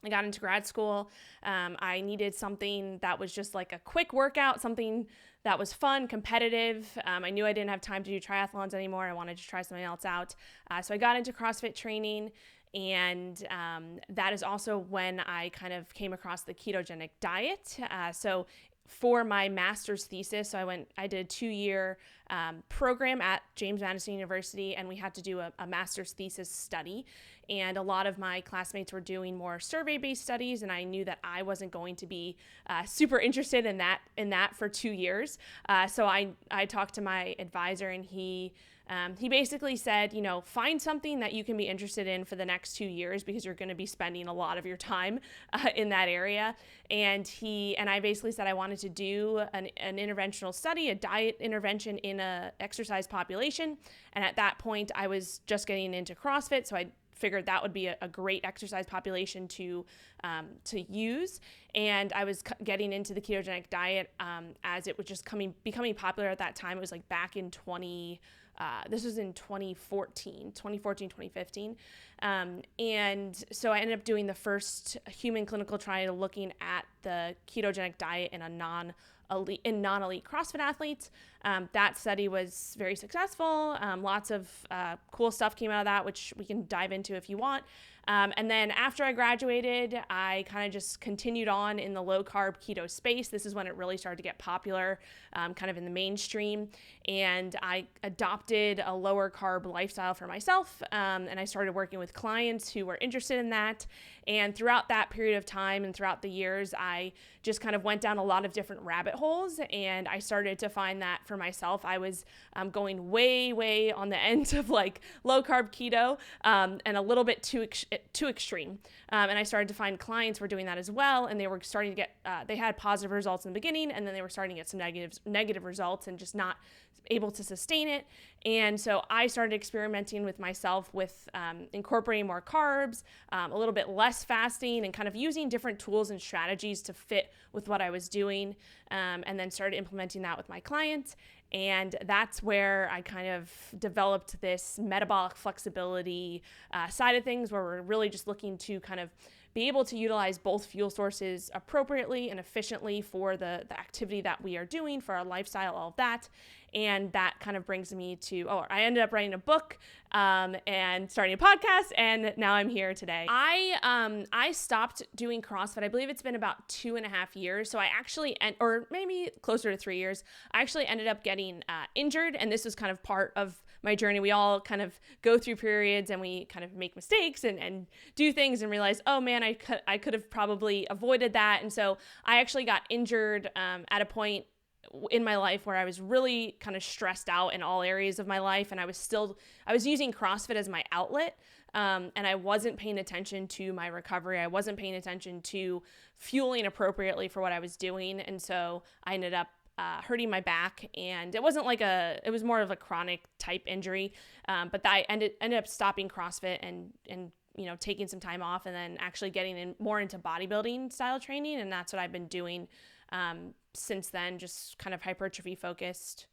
I got into grad school. I needed something that was just like a quick workout, something that was fun, competitive. I knew I didn't have time to do triathlons anymore. I wanted to try something else out. So I got into CrossFit training. And that is also when I kind of came across the ketogenic diet. So for my master's thesis, so I did a 2-year program at James Madison University, and we had to do a master's thesis study. And a lot of my classmates were doing more survey-based studies, and I knew that I wasn't going to be super interested in that for 2 years. So I talked to my advisor, and he basically said, find something that you can be interested in for the next 2 years, because you're going to be spending a lot of your time in that area. And I basically said I wanted to do an interventional study, a diet intervention in a exercise population. And at that point, I was just getting into CrossFit, so I figured that would be a great exercise population to use. And I was getting into the ketogenic diet as it was just becoming popular at that time. It was like back in this was in 2014, 2015. And so I ended up doing the first human clinical trial looking at the ketogenic diet in non-elite CrossFit athletes. That study was very successful. Lots of cool stuff came out of that, which we can dive into if you want. And then after I graduated, I kind of just continued on in the low carb keto space. This is when it really started to get popular, kind of in the mainstream. And I adopted a lower carb lifestyle for myself. And I started working with clients who were interested in that. And throughout that period of time and throughout the years, I just kind of went down a lot of different rabbit holes. And I started to find that for myself, I was going way, way on the end of like low carb keto and a little bit too extreme. And I started to find clients were doing that as well. And they were starting to get, they had positive results in the beginning, and then they were starting to get some negative results and just not able to sustain it. And so I started experimenting with myself with incorporating more carbs, a little bit less fasting, and kind of using different tools and strategies to fit with what I was doing, and then started implementing that with my clients. And that's where I kind of developed this metabolic flexibility side of things, where we're really just looking to kind of be able to utilize both fuel sources appropriately and efficiently for the activity that we are doing, for our lifestyle, all of that. And that kind of brings me to, I ended up writing a book and starting a podcast, and now I'm here today. I stopped doing CrossFit. I believe it's been about 2.5 years. So I actually, or maybe closer to 3 years, I actually ended up getting injured. And this was kind of part of my journey. We all kind of go through periods and we kind of make mistakes and do things and realize, oh man, I could have probably avoided that. And so I actually got injured at a point in my life where I was really kind of stressed out in all areas of my life. And I was using CrossFit as my outlet. And I wasn't paying attention to my recovery. I wasn't paying attention to fueling appropriately for what I was doing. And so I ended up hurting my back, and it wasn't like it was more of a chronic type injury. But I ended up stopping CrossFit and taking some time off, and then actually getting more into bodybuilding style training. And that's what I've been doing since then, just kind of hypertrophy focused.